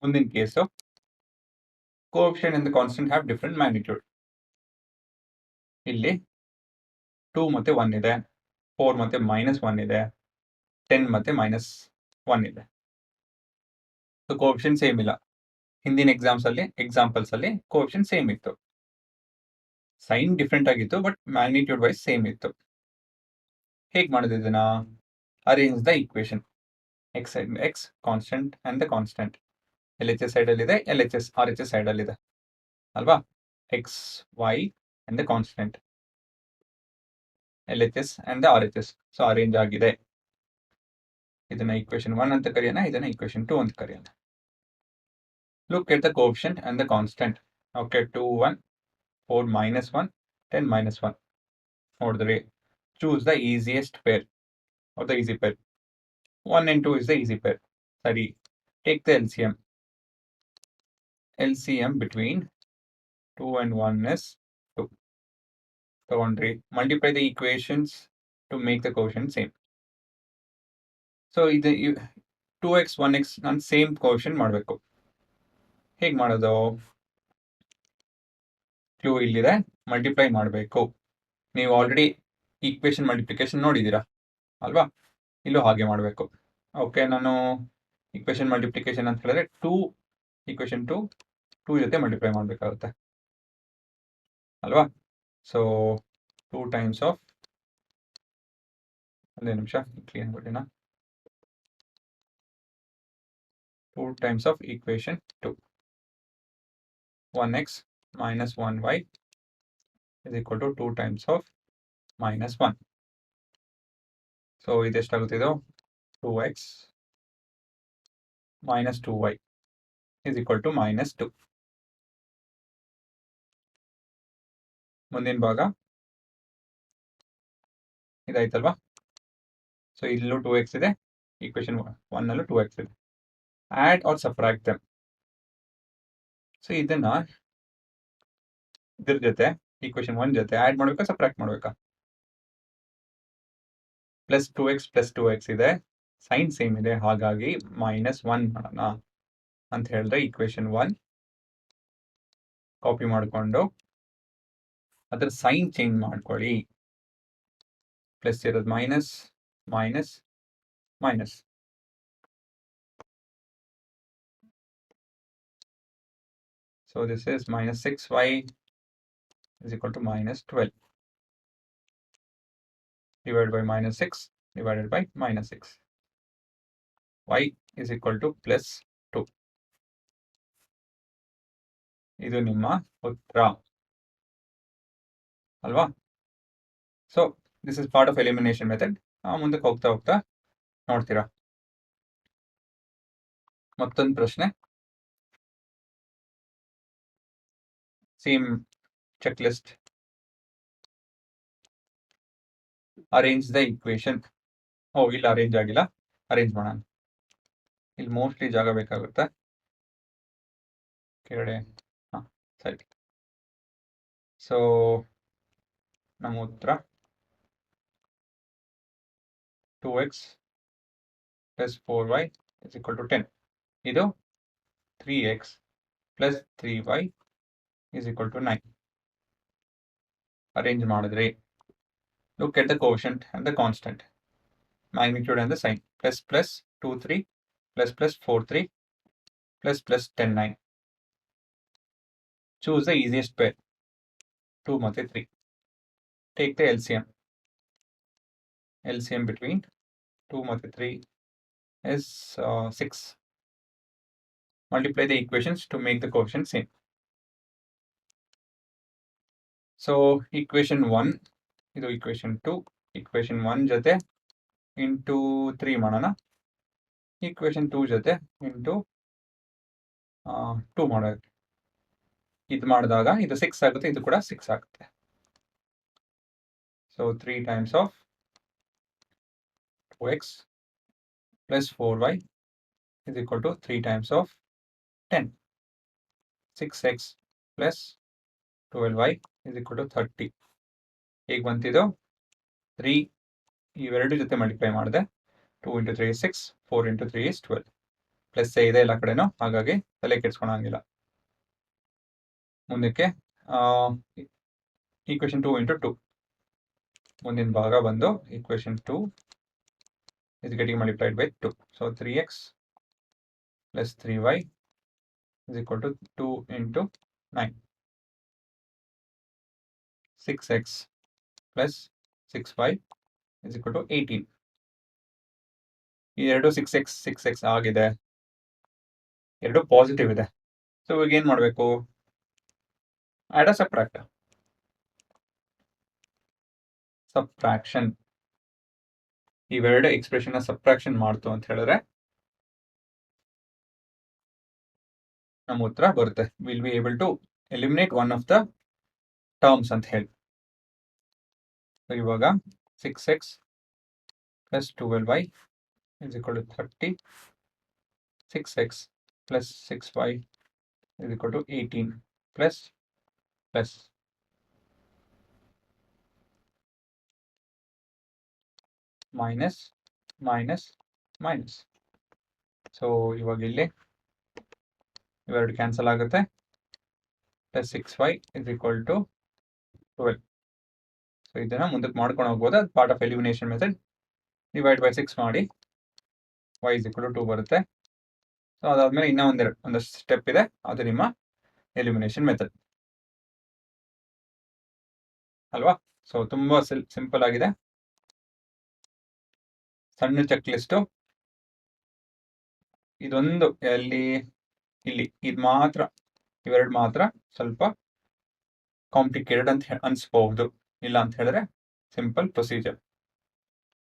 ಮುಂದಿನ case coefficient and constant have different magnitude. ಇಲ್ಲಿ 2 ಮತ್ತೆ 1 ಇದೆ, 4 ಮತ್ತೆ -1 ಇದೆ, 10 ಮತ್ತೆ -1 ಇದೆ. ಸೊ ಕೋಎಫಿಷಿಯಂಟ್ ಸೇಮ್ ಇಲ್ಲ. ಹಿಂದಿನ ಎಕ್ಸಾಂಪಲ್ಸ್ ಅಲ್ಲಿ ಕೋಎಫಿಷಿಯಂಟ್ ಸೇಮ್ ಇತ್ತು, ಸೈನ್ ಡಿಫ್ರೆಂಟ್ ಆಗಿತ್ತು, ಬಟ್ ಮ್ಯಾಗ್ನಿಟ್ಯೂಡ್ ವೈಸ್ ಸೇಮ್ ಇತ್ತು. ಹೇಗೆ ಮಾಡೋದು ಇದನ್ನ? Arrange the equation. X and x, constant and the constant. LHS side ಅಲ್ಲಿ ಇದೆ, RHS ಸೈಡ್ ಅಲ್ಲಿ ಇದೆ ಅಲ್ವಾ? X y and the constant, LHS and RHS. So arrange ಆಗಿದೆ. ಇದನ್ನ ಈಕ್ವೇಶನ್ 1 ಅಂತ ಕರೆಯೋಣ, ಇದನ್ನ ಈಕ್ವೇಶನ್ 2 ಅಂತ ಕರೆಯೋಣ. Look at the coefficient and the constant. Okay, 2, 1, 4, -1, 10, -1. ನೋಡಿದ್ರಿ? Choose the easiest pair or the easy pair. 1 and 2 is the easy pair. ಸರಿ. Take the LCM. LCM between 2 and 1 is 2. ತಗೊಂಡ್ರಿ. Multiply the equations to make the coefficient same. So ಇದು 2x 1x ನಾನು same coefficient ಮಾಡಬೇಕು. ಹೇಗೆ ಮಾಡೋದು? Clue ಇಲ್ಲಿದೆ, multiply ಮಾಡಬೇಕು. ನೀವು ಆಲ್ರೆಡಿ ಈಕ್ವೇಶನ್ ಮಲ್ಟಿಪ್ಲಿಕೇಶನ್ ನೋಡಿದ್ದೀರಾ ಅಲ್ವಾ? ಇಲ್ಲೂ ಹಾಗೆ ಮಾಡಬೇಕು. ಓಕೆ, ನಾನು ಈಕ್ವೇಶನ್ ಮಲ್ಟಿಪ್ಲಿಕೇಶನ್ ಅಂತ ಹೇಳಿದ್ರೆ ಈಕ್ವೇಶನ್ 2 ಜೊತೆ ಮಲ್ಟಿಪ್ಲೈ ಮಾಡಬೇಕಾಗುತ್ತೆ ಅಲ್ವಾ? ಸೊ 2 ಟೈಮ್ಸ್ ಆಫ್, ಒಂದೇ ನಿಮಿಷ ಕ್ಲೀನ್ ಬಿಟ್ಟಿನ, 2 times of equation 2, 1x - 1y is equal to 2 times of -1. So ಇದೆಷ್ಟಾಗುತ್ತೆ? ಇದು 2x - 2y is equal to -2. ಮುಂದಿನ ಭಾಗ ಇದಾಯ್ತಲ್ವಾ? ಸೊ ಇಲ್ಲೂ 2x ಇದೆ, ಈಕ್ವೇಶನ್ 1 ಅಲ್ಲೂ 2x ಇದೆ. Add or subtract them. So ಇದನ್ನ ಇದ್ರ ಜೊತೆ ಈಕ್ವೇಶನ್ 1 ಜೊತೆ ಆಡ್ ಮಾಡ್ಬೇಕಾ ಸಬ್ಟ್ರಾಕ್ಟ್ ಮಾಡ್ಬೇಕಾ? ಪ್ಲಸ್ 2x ಇದೆ, ಸೈನ್ ಸೇಮ್ ಇದೆ, ಹಾಗಾಗಿ -1 ಮಾಡೋಣ ಅಂತ ಹೇಳಿದ್ರೆ ಈಕ್ವೇಶನ್ 1 ಕಾಪಿ ಮಾಡಿಕೊಂಡು ಅದ್ರ ಸೈನ್ ಚೇಂಜ್ ಮಾಡ್ಕೊಳ್ಳಿ. ಪ್ಲಸ್ ಇರೋದು minus minus minus. So this is -6y is equal to -12 divided by -6 divided by -6. Y is equal to +2. ಇದು ನಿಮ್ಮ ಉತ್ತರ ಅಲ್ವಾ? So this is part of elimination method. ಮುಂದಕ್ಕೆ ಹೋಗ್ತಾ ಹೋಗ್ತಾ ನೋಡ್ತೀರಾ. ಮತ್ತೊಂದು ಪ್ರಶ್ನೆ, same cheque list. Arrange the equation. ಇಲ್ಲ ಅರೇಂಜ್ ಆಗಿಲ್ಲ, ಅರೇಂಜ್ ಮಾಡೋಣ. ಇಲ್ಲಿ ಮೋಸ್ಟ್ಲಿ ಜಾಗ ಬೇಕಾಗುತ್ತೆ ಕೆಳಗಡೆ. ಸರಿ. ಸೊ ನಮ್ಮ ಉತ್ತರ 2x + 4y is equal to 10. ಇದು 3x + 3y is equal to 9. Arrange ಮಾಡಿದ್ರಿ. Look at the coefficient and the constant, magnitude and the sign. +, 2, 3, +, 4, 3, +, 10, 9. Choose the easiest pair, 2 ಮತ್ತೆ 3. Take the LCM. LCM between 2 ಮತ್ತೆ 3 is 6. Multiply the equations to make the coefficient same. So equation 1, ಇದು equation 2, equation 1 ಜೊತೆ into 3 ಮಾಡೋಣ, equation 2 ಜೊತೆ into 2 ಮಾಡೋದು. ಇದು ಮಾಡಿದಾಗ ಇದು 6 ಆಗುತ್ತೆ, ಇದು ಕೂಡ 6 ಆಗುತ್ತೆ. So 3 times of 2x + 4y is equal to 3 times of 10. 6x + 12y is equal to 30. ಹೇಗೆ ಬಂತಿದ್ದು? 3 ಇವೆರಡು ಜೊತೆ ಮಲ್ಟಿಪ್ಲೈ ಮಾಡಿದೆ. 2 × 3 is 6, 4 × 3 is 12, ಪ್ಲಸ್ ಇದೆ ಎಲ್ಲ ಕಡೆನೂ, ಹಾಗಾಗಿ ತಲೆ ಕೆಡ್ಸ್ಕೊಳಂಗಿಲ್ಲ. ಮುಂದಕ್ಕೆ ಈಕ್ವೇಷನ್ 2 ಇಂಟು 2 ಮುಂದಿನ ಭಾಗ ಬಂದು equation 2 is getting multiplied by 2. So 3x plus 3y is equal to 2 into 9. 6x plus 6y is equal to 18. ಈ ಎರಡು 6x ಆಗಿದೆ, ಎರಡು ಪಾಸಿಟಿವ್ ಇದೆ. ಸೊ ಇವಾಗ ಏನು ಮಾಡಬೇಕು? Add subtract. ಸಬ್ಟ್ರಾಕ್ಷನ್. ಇವೆರಡು ಎಕ್ಸ್ಪ್ರೆಷನ್ ಸಬ್ಟ್ರಾಕ್ಷನ್ ಮಾಡ್ತು ಅಂತ ಹೇಳಿದ್ರೆ ನಮ್ಮ ಉತ್ತರ ಬರುತ್ತೆ. Will be able to eliminate one of the terms ಅಂತ ಹೇಳಿ. ಇವಾಗ 6x plus 12y is equal to 30. 6x plus 6y is equal to 18 plus minus minus minus. So ಇವಾಗ ಇಲ್ಲಿ ಇವೆರಡು ಕ್ಯಾನ್ಸಲ್ ಆಗುತ್ತೆ. Plus 6y is equal to 12. So ಇದನ್ನ ಮುಂದಕ್ಕೆ ಮಾಡ್ಕೊಂಡು ಹೋಗ್ಬೋದು. ಅದು part of elimination method. Divide by 6 ಮಾಡಿ y is equal to 2 ಬರುತ್ತೆ. ಸೊ ಅದಾದ್ಮೇಲೆ ಇನ್ನೂ ಒಂದಷ್ಟು ಸ್ಟೆಪ್ ಇದೆ, ಅದು ನಿಮ್ಮ ಎಲಿಮಿನೇಷನ್ ಮೆಥಡ್ ಅಲ್ವಾ? ಸೊ ತುಂಬಾ ಸಿಂಪಲ್ ಆಗಿದೆ, ಸಣ್ಣ ಚೆಕ್ ಲಿಸ್ಟು. ಇದೊಂದು ಇಲ್ಲಿ ಇದು ಮಾತ್ರ, ಇವೆರಡು ಮಾತ್ರ ಸ್ವಲ್ಪ ಕಾಂಪ್ಲಿಕೇಟೆಡ್ ಅಂತ ಅನ್ಸ್ಬಹುದು. ಇಲ್ಲ ಅಂತ ಹೇಳಿದ್ರೆ ಸಿಂಪಲ್ ಪ್ರೊಸೀಜರ್.